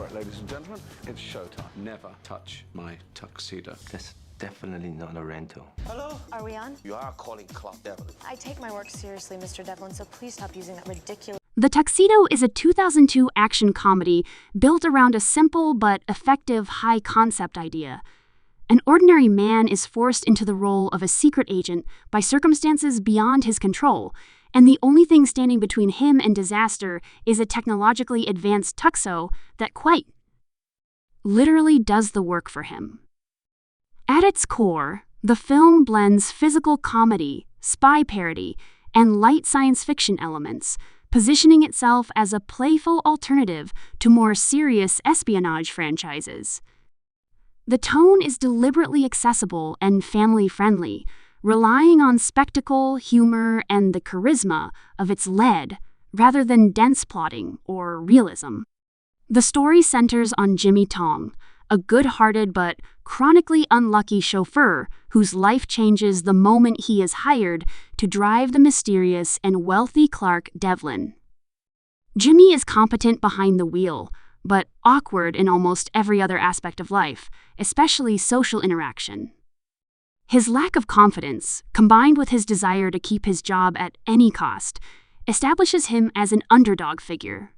right, ladies and gentlemen, it's showtime. Never touch my tuxedo. That's definitely not a rental. Hello? Are we on? You are calling Clark Devlin. I take my work seriously, Mr. Devlin, so please stop using that ridiculous... The Tuxedo is a 2002 action comedy built around a simple but effective high-concept idea. An ordinary man is forced into the role of a secret agent by circumstances beyond his control, and the only thing standing between him and disaster is a technologically advanced tuxedo that quite literally does the work for him. At its core, the film blends physical comedy, spy parody, and light science fiction elements, positioning itself as a playful alternative to more serious espionage franchises. The tone is deliberately accessible and family-friendly, relying on spectacle, humor, and the charisma of its lead, rather than dense plotting or realism. The story centers on Jimmy Tong, a good-hearted but chronically unlucky chauffeur whose life changes the moment he is hired to drive the mysterious and wealthy Clark Devlin. Jimmy is competent behind the wheel, but awkward in almost every other aspect of life, especially social interaction. His lack of confidence, combined with his desire to keep his job at any cost, establishes him as an underdog figure.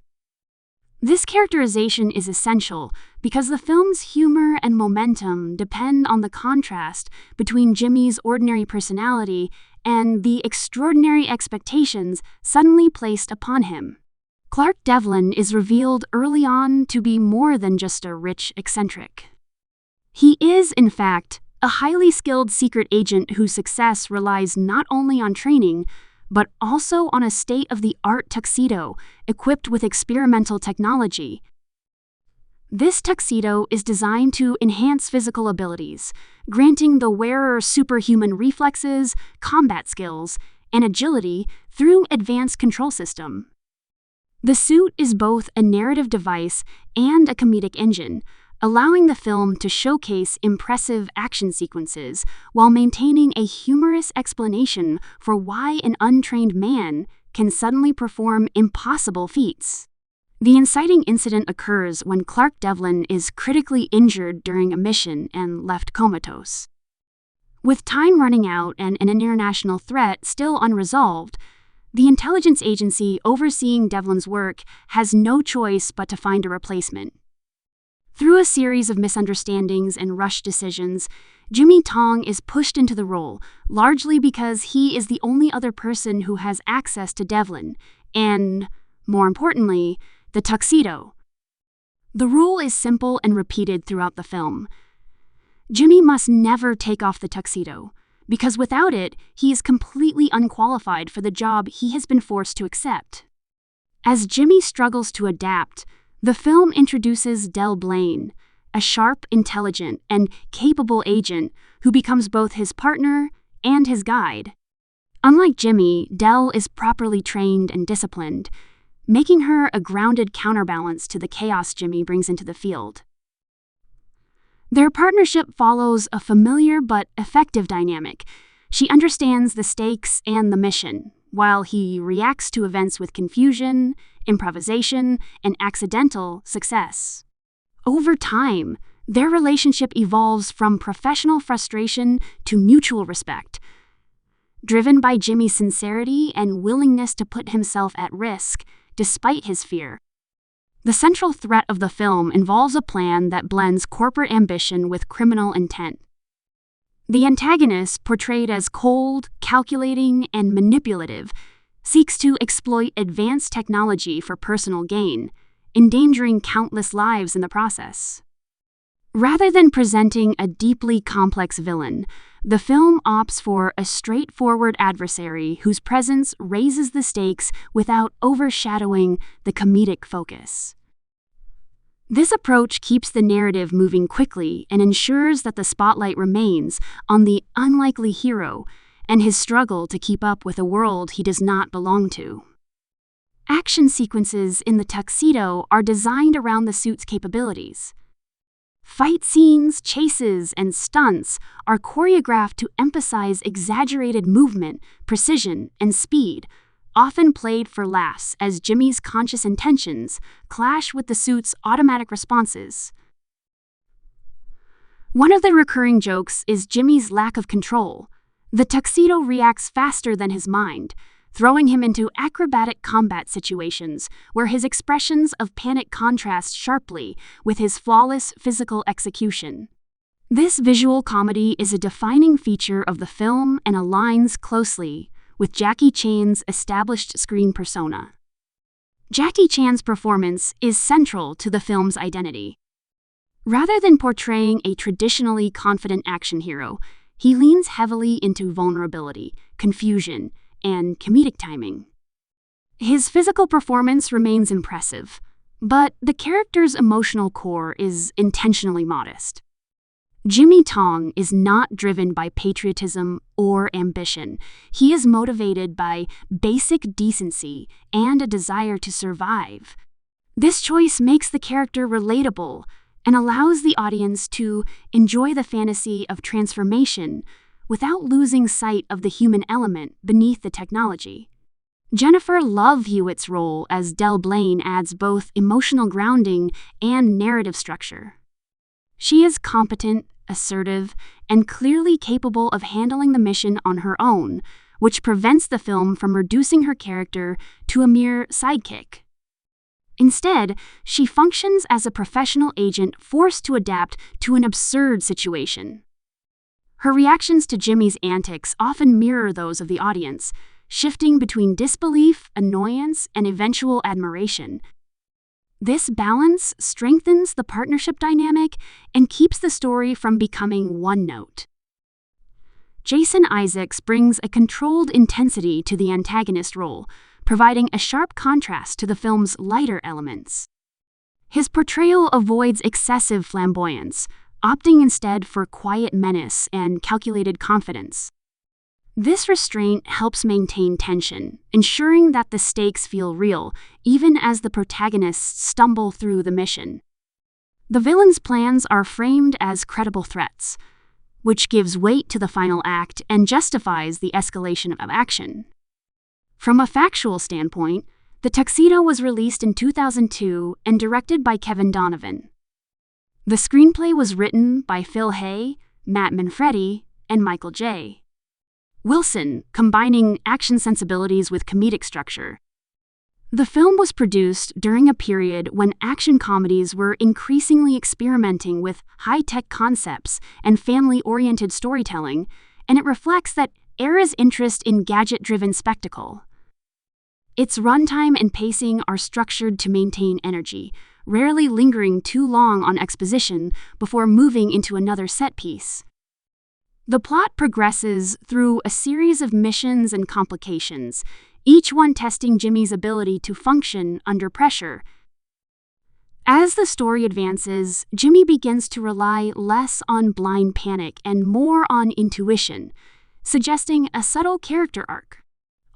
This characterization is essential because the film's humor and momentum depend on the contrast between Jimmy's ordinary personality and the extraordinary expectations suddenly placed upon him. Clark Devlin is revealed early on to be more than just a rich eccentric. He is, in fact, a highly skilled secret agent whose success relies not only on training, but also on a state-of-the-art tuxedo equipped with experimental technology. This tuxedo is designed to enhance physical abilities, granting the wearer superhuman reflexes, combat skills, and agility through advanced control system. The suit is both a narrative device and a comedic engine, allowing the film to showcase impressive action sequences while maintaining a humorous explanation for why an untrained man can suddenly perform impossible feats. The inciting incident occurs when Clark Devlin is critically injured during a mission and left comatose. With time running out and an international threat still unresolved, the intelligence agency overseeing Devlin's work has no choice but to find a replacement. Through a series of misunderstandings and rushed decisions, Jimmy Tong is pushed into the role, largely because he is the only other person who has access to Devlin, and, more importantly, the tuxedo. The rule is simple and repeated throughout the film. Jimmy must never take off the tuxedo, because without it, he is completely unqualified for the job he has been forced to accept. As Jimmy struggles to adapt, the film introduces Del Blaine, a sharp, intelligent, and capable agent who becomes both his partner and his guide. Unlike Jimmy, Del is properly trained and disciplined, making her a grounded counterbalance to the chaos Jimmy brings into the field. Their partnership follows a familiar but effective dynamic. She understands the stakes and the mission, while he reacts to events with confusion, improvisation, and accidental success. Over time, their relationship evolves from professional frustration to mutual respect, driven by Jimmy's sincerity and willingness to put himself at risk despite his fear. The central threat of the film involves a plan that blends corporate ambition with criminal intent. The antagonist, portrayed as cold, calculating, and manipulative, seeks to exploit advanced technology for personal gain, endangering countless lives in the process. Rather than presenting a deeply complex villain, the film opts for a straightforward adversary whose presence raises the stakes without overshadowing the comedic focus. This approach keeps the narrative moving quickly and ensures that the spotlight remains on the unlikely hero and his struggle to keep up with a world he does not belong to. Action sequences in the tuxedo are designed around the suit's capabilities. Fight scenes, chases, and stunts are choreographed to emphasize exaggerated movement, precision, and speed, often played for laughs as Jimmy's conscious intentions clash with the suit's automatic responses. One of the recurring jokes is Jimmy's lack of control. The tuxedo reacts faster than his mind, throwing him into acrobatic combat situations where his expressions of panic contrast sharply with his flawless physical execution. This visual comedy is a defining feature of the film and aligns closely with Jackie Chan's established screen persona. Jackie Chan's performance is central to the film's identity. Rather than portraying a traditionally confident action hero, he leans heavily into vulnerability, confusion, and comedic timing. His physical performance remains impressive, but the character's emotional core is intentionally modest. Jimmy Tong is not driven by patriotism or ambition. He is motivated by basic decency and a desire to survive. This choice makes the character relatable and allows the audience to enjoy the fantasy of transformation without losing sight of the human element beneath the technology. Jennifer Love Hewitt's role as Del Blaine adds both emotional grounding and narrative structure. She is competent, assertive, and clearly capable of handling the mission on her own, which prevents the film from reducing her character to a mere sidekick. Instead, she functions as a professional agent forced to adapt to an absurd situation. Her reactions to Jimmy's antics often mirror those of the audience, shifting between disbelief, annoyance, and eventual admiration. This balance strengthens the partnership dynamic and keeps the story from becoming one note. Jason Isaacs brings a controlled intensity to the antagonist role, providing a sharp contrast to the film's lighter elements. His portrayal avoids excessive flamboyance, opting instead for quiet menace and calculated confidence. This restraint helps maintain tension, ensuring that the stakes feel real, even as the protagonists stumble through the mission. The villain's plans are framed as credible threats, which gives weight to the final act and justifies the escalation of action. From a factual standpoint, The Tuxedo was released in 2002 and directed by Kevin Donovan. The screenplay was written by Phil Hay, Matt Manfredi, and Michael J. Wilson, combining action sensibilities with comedic structure. The film was produced during a period when action comedies were increasingly experimenting with high-tech concepts and family-oriented storytelling, and it reflects that era's interest in gadget-driven spectacle. Its runtime and pacing are structured to maintain energy, rarely lingering too long on exposition before moving into another set piece. The plot progresses through a series of missions and complications, each one testing Jimmy's ability to function under pressure. As the story advances, Jimmy begins to rely less on blind panic and more on intuition, suggesting a subtle character arc.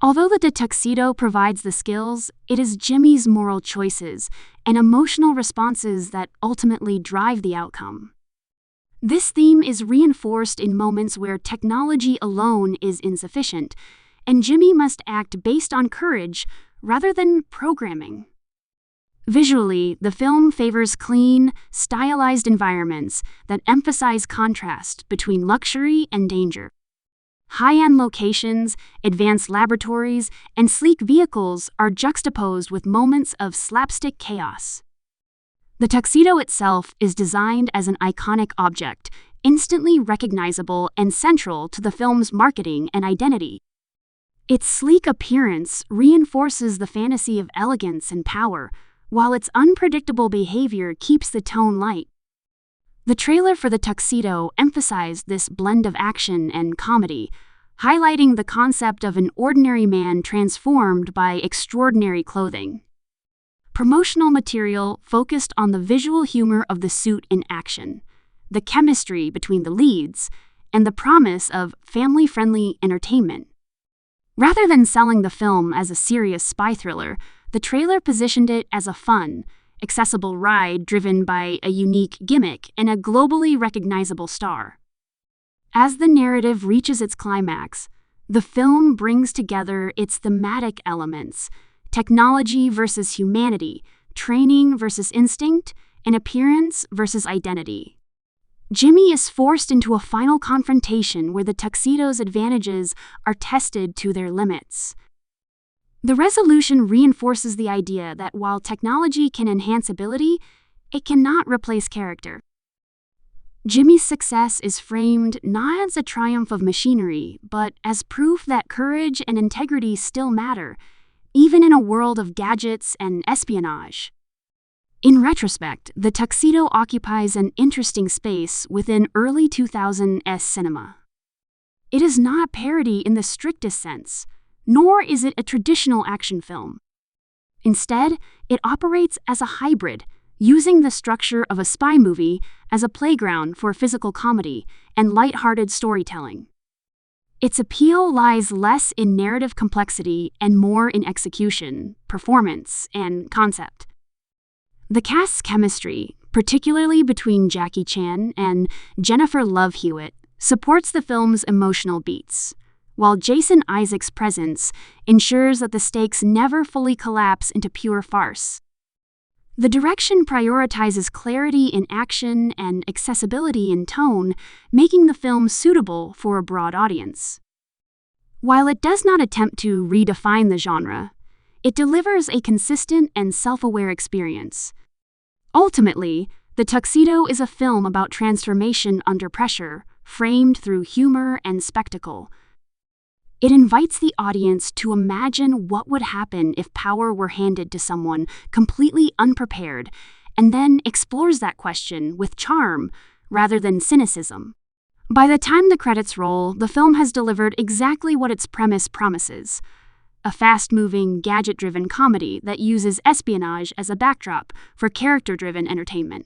Although the Tuxedo provides the skills, it is Jimmy's moral choices and emotional responses that ultimately drive the outcome. This theme is reinforced in moments where technology alone is insufficient, and Jimmy must act based on courage rather than programming. Visually, the film favors clean, stylized environments that emphasize contrast between luxury and danger. High-end locations, advanced laboratories, and sleek vehicles are juxtaposed with moments of slapstick chaos. The Tuxedo itself is designed as an iconic object, instantly recognizable and central to the film's marketing and identity. Its sleek appearance reinforces the fantasy of elegance and power, while its unpredictable behavior keeps the tone light. The trailer for The Tuxedo emphasized this blend of action and comedy, highlighting the concept of an ordinary man transformed by extraordinary clothing. Promotional material focused on the visual humor of the suit in action, the chemistry between the leads, and the promise of family-friendly entertainment. Rather than selling the film as a serious spy thriller, the trailer positioned it as a fun, accessible ride driven by a unique gimmick and a globally recognizable star. As the narrative reaches its climax, The film brings together its thematic elements: technology versus humanity, training versus instinct, and appearance versus identity. Jimmy is forced into a final confrontation where the Tuxedo's advantages are tested to their limits. The resolution reinforces the idea that while technology can enhance ability, it cannot replace character. Jimmy's success is framed not as a triumph of machinery, but as proof that courage and integrity still matter, even in a world of gadgets and espionage. In retrospect, the Tuxedo occupies an interesting space within early 2000s cinema. It is not a parody in the strictest sense, nor is it a traditional action film. Instead, it operates as a hybrid, using the structure of a spy movie as a playground for physical comedy and light-hearted storytelling. Its appeal lies less in narrative complexity and more in execution, performance, and concept. The cast's chemistry, particularly between Jackie Chan and Jennifer Love Hewitt, supports the film's emotional beats, while Jason Isaacs' presence ensures that the stakes never fully collapse into pure farce. The direction prioritizes clarity in action and accessibility in tone, making the film suitable for a broad audience. While it does not attempt to redefine the genre, it delivers a consistent and self-aware experience. Ultimately, The Tuxedo is a film about transformation under pressure, framed through humor and spectacle. It invites the audience to imagine what would happen if power were handed to someone completely unprepared, and then explores that question with charm rather than cynicism. By the time the credits roll, the film has delivered exactly what its premise promises: a fast-moving, gadget-driven comedy that uses espionage as a backdrop for character-driven entertainment.